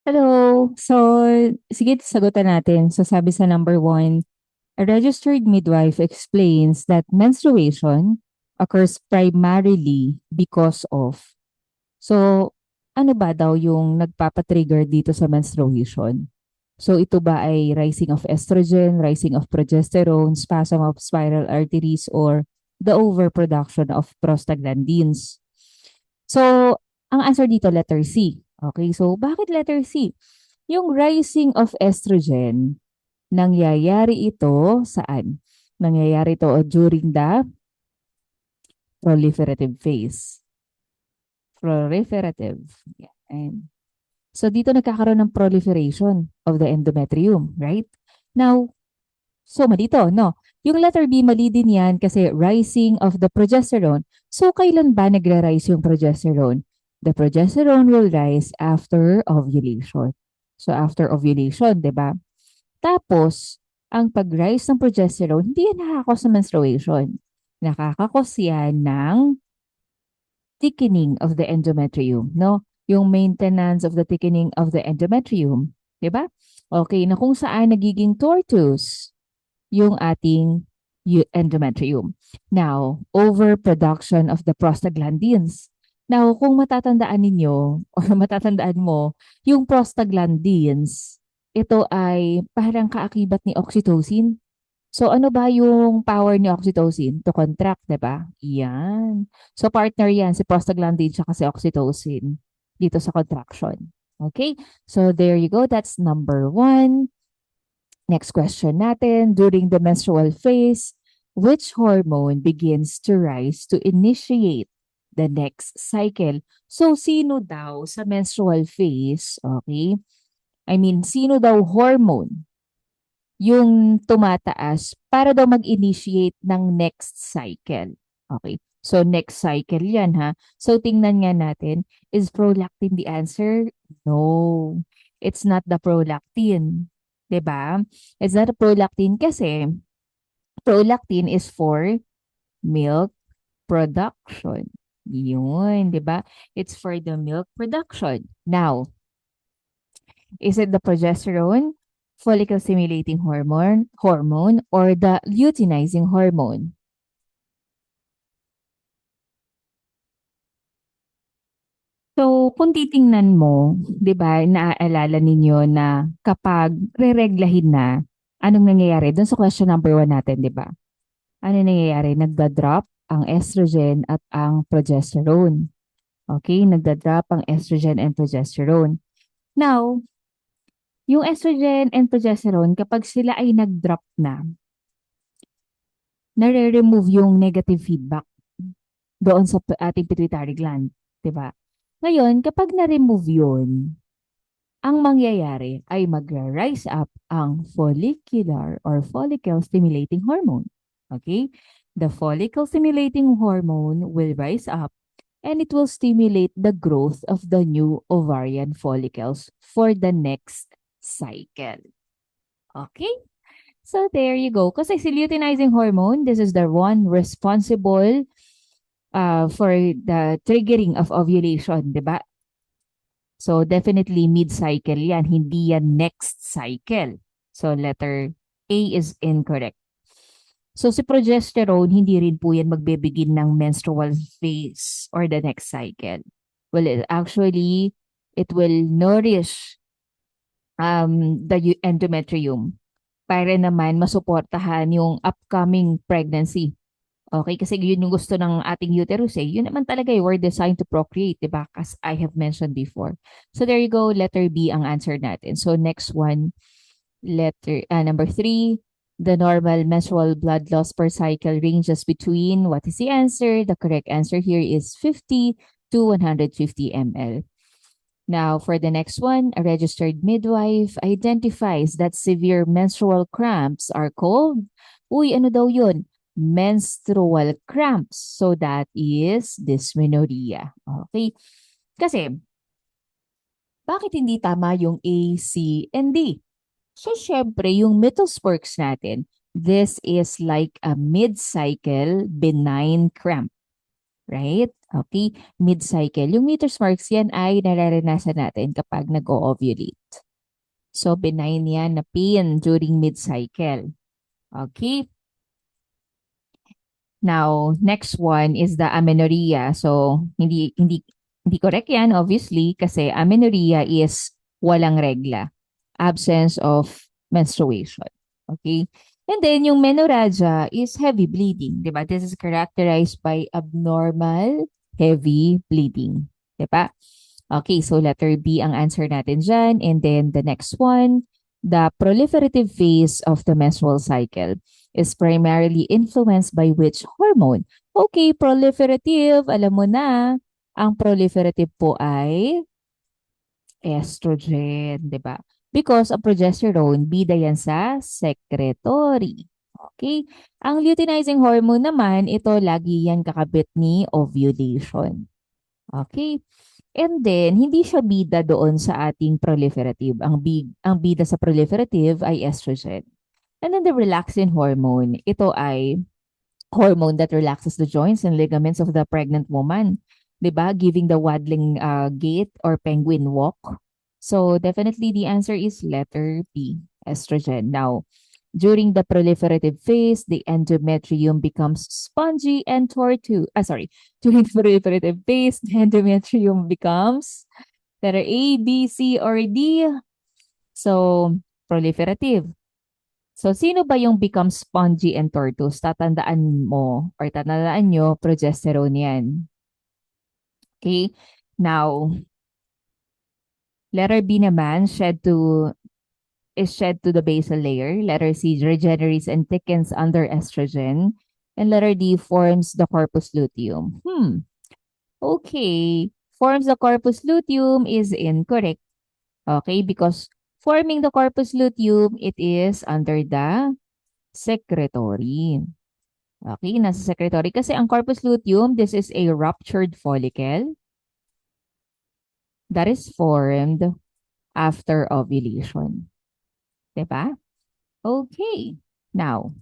Hello. Sige, sagutan natin. So, sabi sa number one, a registered midwife explains that menstruation occurs primarily because of. So, ano ba daw yung nagpapatrigger dito sa menstruation? So, ito ba ay rising of estrogen, rising of progesterone, spasm of spiral arteries, or the overproduction of prostaglandins? So, ang answer dito, letter C. Okay, so bakit letter C? Yung rising of estrogen, nangyayari ito saan? Nangyayari ito during the proliferative phase. Proliferative. Yeah. And so dito nagkakaroon ng proliferation of the endometrium, right? Now, so malito, no? Yung letter B, mali din yan kasi rising of the progesterone. So, kailan ba nagre-rise yung progesterone? The progesterone will rise after ovulation. So, after ovulation, di ba? Tapos, ang pag-rise ng progesterone, hindi yan nakakos sa menstruation. Nakakakos yan ng thickening of the endometrium, no? Yung maintenance of the thickening of the endometrium, di ba? Okay, na kung saan nagiging tortuous yung ating endometrium. Now, overproduction of the prostaglandins. Now, kung matatandaan ninyo or matatandaan mo, yung prostaglandins, ito ay parang kaakibat ni oxytocin. So, ano ba yung power ni oxytocin? To contract, di ba? Yan. So, partner yan, si prostaglandin at si oxytocin dito sa contraction. Okay? So, there you go. That's number one. Next question natin, during the menstrual phase, which hormone begins to rise to initiate the next cycle? So, sino daw sa menstrual phase, okay? I mean, sino daw hormone yung tumataas para daw mag-initiate ng next cycle? Okay. So, next cycle yan, ha? So, tingnan nga natin, is prolactin the answer? No, it's not the prolactin. 'Di ba? It's not a prolactin kasi prolactin is for milk production. Yun, 'di ba? It's for the milk production. Now, is it the progesterone, follicle stimulating hormone, or the luteinizing hormone? So, kung titingnan mo, 'di ba, naaalala ninyo na kapag rereglahin na, anong nangyayari? Doon sa question number one natin, 'di ba? Ano nangyayari? Nagda-drop ang estrogen at ang progesterone. Okay, nagda-drop ang estrogen and progesterone. Now, yung estrogen and progesterone, kapag sila ay nag-drop na, nare-remove yung negative feedback doon sa ating pituitary gland. 'Di ba? Ngayon, kapag na-remove yun, ang mangyayari ay magra-rise up ang follicular or follicle stimulating hormone. Okay? The follicle stimulating hormone will rise up and it will stimulate the growth of the new ovarian follicles for the next cycle. Okay? So there you go. Kasi si luteinizing hormone, this is the one responsible for the triggering of ovulation, di ba? So definitely mid-cycle yan, hindi yan next cycle. So letter A is incorrect. So si progesterone, hindi rin po yan magbibigin ng menstrual phase or the next cycle. Well, actually, it will nourish the endometrium para naman masuportahan yung upcoming pregnancy. Okay, kasi yun yung gusto ng ating uterus eh. Yun naman talaga we're designed to procreate, di ba? As I have mentioned before. So there you go, letter B ang answer natin. So next one, number three, the normal menstrual blood loss per cycle ranges between, what is the answer? The correct answer here is 50 to 150 ml. Now, for the next one, a registered midwife identifies that severe menstrual cramps are called, uy, ano daw yun? Menstrual cramps. So that is dysmenorrhea. Okay? Kasi, bakit hindi tama yung A, C, and D? So, syempre, yung Mittelsburg's natin, this is like a mid-cycle benign cramp. right? Okay, mid-cycle. Yung meter marks yan ay nararanasan natin kapag nag-o-ovulate. So, benign yan na pain during mid-cycle. Okay? Now, next one is the amenorrhea. So, hindi correct yan, obviously, kasi amenorrhea is walang regla. Absence of menstruation. Okay? And then, yung menorrhagia is heavy bleeding. Diba? This is characterized by abnormal heavy bleeding. Diba? Okay, so letter B ang answer natin dyan. And then the next one, the proliferative phase of the menstrual cycle is primarily influenced by which hormone? Okay, proliferative, alam mo na, ang proliferative po ay estrogen, di ba? Because ang progesterone, bida yan sa secretory. Okay? Ang luteinizing hormone naman, ito lagi yan kakabit ni ovulation. Okay? And then, hindi siya bida doon sa ating proliferative. Ang bida sa proliferative ay estrogen. And then the relaxin hormone, ito ay hormone that relaxes the joints and ligaments of the pregnant woman. 'Di ba? Giving the waddling gait or penguin walk. So definitely the answer is letter B, estrogen. Now, during the proliferative phase, the endometrium becomes spongy and during the proliferative phase, the endometrium becomes letter A, B, C, or D. So, proliferative. So, sino ba yung become spongy and tortoise? Tatandaan mo or tatandaan nyo, progesterone yan. Okay? Now, letter B naman, is shed to the basal layer. Letter C, regenerates and thickens under estrogen. And letter D, forms the corpus luteum. Okay. Forms the corpus luteum is incorrect. Okay? Because forming the corpus luteum, it is under the secretory. Okay, nasa secretory. Kasi ang corpus luteum, this is a ruptured follicle that is formed after ovulation. Diba? Okay. Now,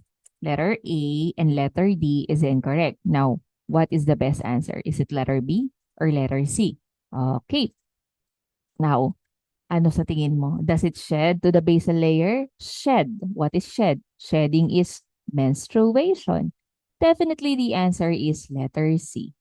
letter A and letter D is incorrect. Now, what is the best answer? Is it letter B or letter C? Okay. Now, ano sa tingin mo? Does it shed to the basal layer? Shed. What is shed? Shedding is menstruation. Definitely the answer is letter C.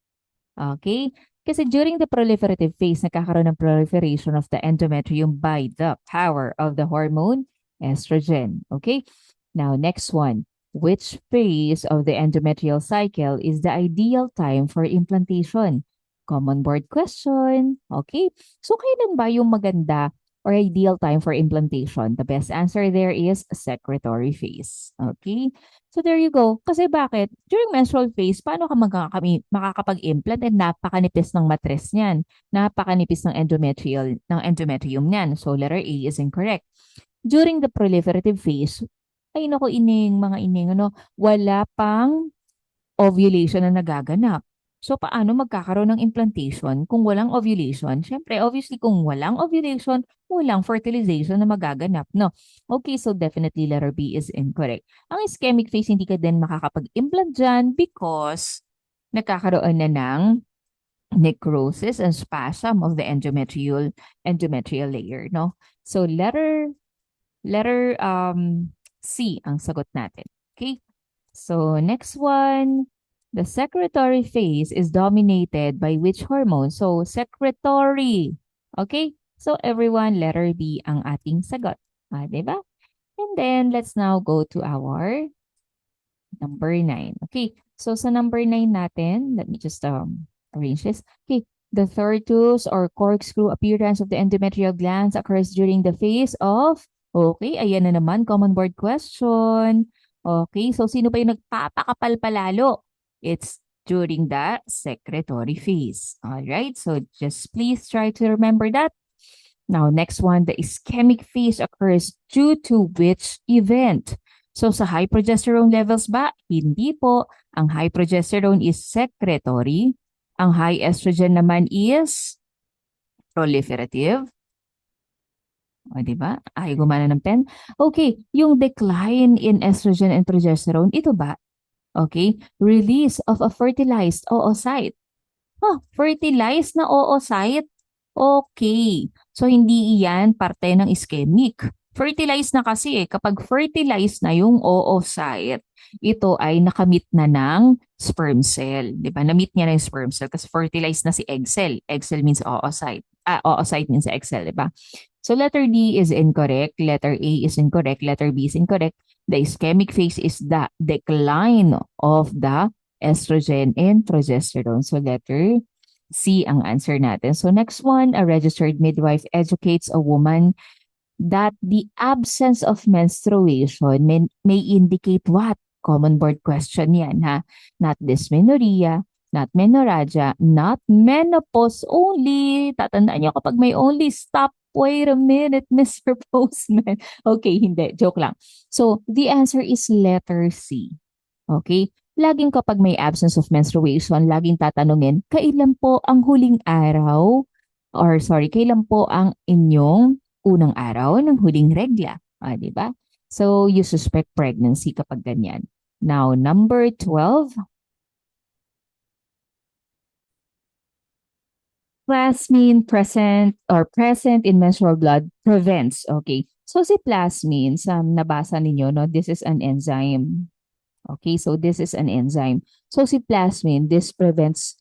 Okay? Kasi during the proliferative phase, nagkakaroon ng proliferation of the endometrium by the power of the hormone estrogen. Okay? Now, next one. Which phase of the endometrial cycle is the ideal time for implantation? Common board question. Okay? So, kailan ba yung maganda or ideal time for implantation? The best answer there is secretory phase. Okay? So there you go. Kasi bakit? During menstrual phase, paano ka makakapag-implant and napakanipis ng matres niyan? Napakanipis ng endometrium niyan. So letter A is incorrect. During the proliferative phase, ay nako mga ining, wala pang ovulation na nagaganap. So, paano magkakaroon ng implantation kung walang ovulation? Siyempre, obviously, kung walang ovulation, walang fertilization na magaganap, no? Okay, so definitely letter B is incorrect. Ang ischemic phase, hindi ka din makakapag-implant dyan because nagkakaroon na ng necrosis and spasm of the endometrial layer, no? So, letter C ang sagot natin. Okay? So, next one. The secretory phase is dominated by which hormone? So, secretory. Okay? So, everyone, letter B ang ating sagot. Diba? And then, let's now go to our number 9. Okay. So, sa number 9 natin, let me just arrange this. Okay. The tortuous or corkscrew appearance of the endometrial glands occurs during the phase of, okay, ayan na naman, common board question. Okay, so sino pa yung nagpapakapal palalo? It's during the secretory phase. All right, so just please try to remember that. Now, next one, the ischemic phase occurs due to which event? So, sa high progesterone levels ba? Hindi po. Ang high progesterone is secretory. Ang high estrogen naman is proliferative. O, diba? Ay, gumana ng pen. Okay, yung decline in estrogen and progesterone, ito ba? Okay, release of a fertilized oocyte. fertilized na oocyte. Okay. So, hindi iyan parte ng ischemic. Fertilized na kasi kapag fertilized na yung oocyte, ito ay nakamit na ng sperm cell. Di ba? Na-meet niya na yung sperm cell kasi fertilized na si egg cell. Egg cell means oocyte. Oocyte means egg cell, di ba? So, letter D is incorrect. Letter A is incorrect. Letter B is incorrect. The ischemic phase is the decline of the estrogen and progesterone. So, letter C ang answer natin. So next one, a registered midwife educates a woman that the absence of menstruation may indicate what? Common board question yan ha. Not dysmenorrhea, not menorrhagia, not menopause only. Tatandaan nyo kapag may only, stop. Wait a minute, Mr. Postman. Okay, hindi. Joke lang. So the answer is letter C. Okay? Laging kapag may absence of menstruation, laging tatanungin, kailan po ang huling araw? Or sorry, kailan po ang inyong unang araw ng huling regla? Di ba? So, you suspect pregnancy kapag ganyan. Now, number 12. Plasmin present or present in menstrual blood prevents. Okay. So, si plasmin, sa nabasa ninyo, no, this is an enzyme. Okay, so this is an enzyme. So si plasmin, this prevents,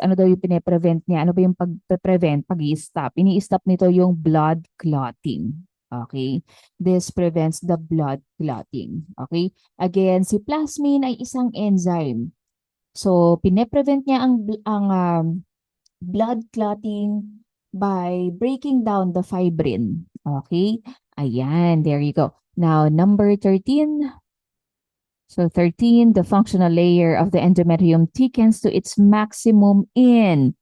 ano daw yung pine-prevent niya? Ano ba yung pag-prevent, pag-i-stop? Ini-stop nito yung blood clotting. Okay? This prevents the blood clotting. Okay? Again, si plasmin ay isang enzyme. So pine-prevent niya ang blood clotting by breaking down the fibrin. Okay? Ayan, there you go. Now, number 13. So 13, the functional layer of the endometrium thickens to its maximum in.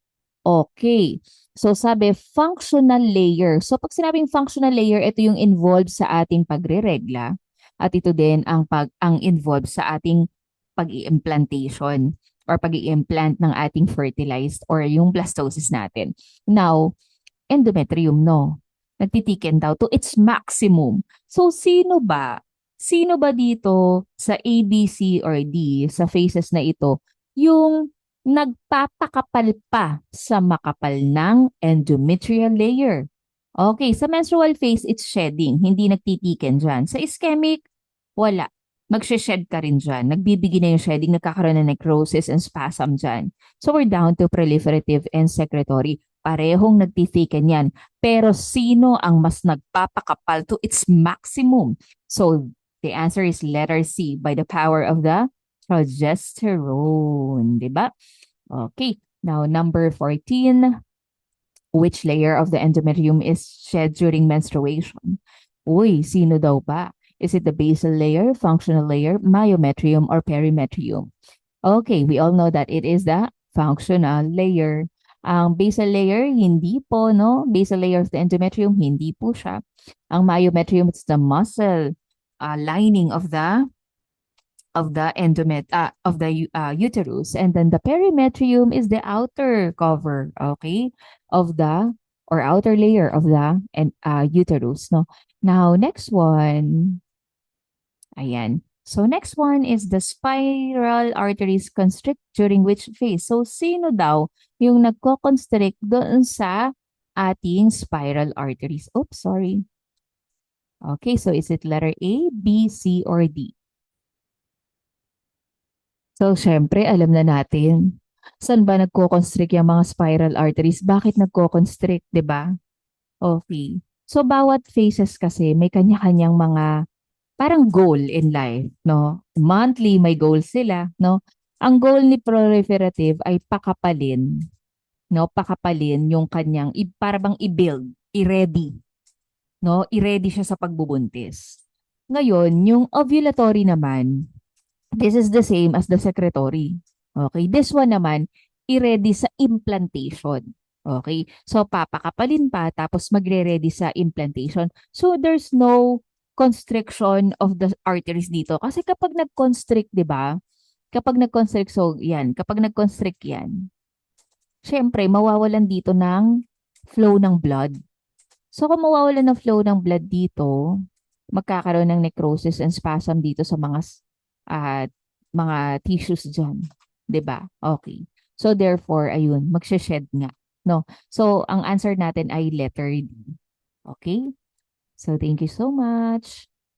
Okay. So sabi, functional layer. So pag sinabing functional layer, ito yung involved sa ating pagre-regla. At ito din ang involved sa ating pag-i-implantation or pag-i-implant ng ating fertilized or yung blastosis natin. Now, endometrium, no? Nagtitiken daw to its maximum. So sino ba? Sino ba dito sa A, B, C, or D, sa phases na ito, yung nagpapakapal pa sa makapal ng endometrial layer? Okay, sa menstrual phase, it's shedding. Hindi nagtitiken dyan. Sa ischemic, wala. Magshe-shed ka rin dyan. Nagbibigay na yung shedding, nagkakaroon ng necrosis and spasm dyan. So we're down to proliferative and secretory. Parehong nagtitiken yan. Pero sino ang mas nagpapakapal to its maximum? So the answer is letter C, by the power of the progesterone, diba? Okay, now number 14. Which layer of the endometrium is shed during menstruation? Uy, sino daw ba? Is it the basal layer, functional layer, myometrium, or perimetrium? Okay, we all know that it is the functional layer. Ang basal layer, hindi po, no? Basal layer of the endometrium, hindi po siya. Ang myometrium, it's the muscle lining of the uterus, and then the perimetrium is the outer cover, okay, of the or outer layer of the uterus, no. Now next one, ayan. So next one is the spiral arteries constrict during which phase? So sino daw yung nagko-constrict doon sa ating spiral arteries? Oops, sorry. Okay, so is it letter A, B, C, or D? So, syempre, alam na natin. Saan ba nagko-constrict yung mga spiral arteries? Bakit nagko-constrict, di ba? Okay. So, bawat phases kasi may kanya-kanyang mga parang goal in life, no? Monthly may goal sila, no? Ang goal ni proliferative ay pakapalin, no? Pakapalin yung kanyang, para bang i-build, i-ready, no? I-ready siya sa pagbubuntis. Ngayon, yung ovulatory naman, this is the same as the secretory. Okay, this one naman, i-ready sa implantation. Okay, so papakapalin pa tapos magre-ready sa implantation. So there's no constriction of the arteries dito. Kasi kapag nag-constrict, di ba? Kapag nag-constrict, so yan, kapag nag-constrict yan, syempre mawawalan dito ng flow ng blood. So kung mawawalan ng flow ng blood dito, magkakaroon ng necrosis and spasm dito sa uh, mga tissues dyan. 'Di ba? Okay. So therefore, ayun, magshe-shed nga. No? So ang answer natin ay letter D. Okay? So thank you so much.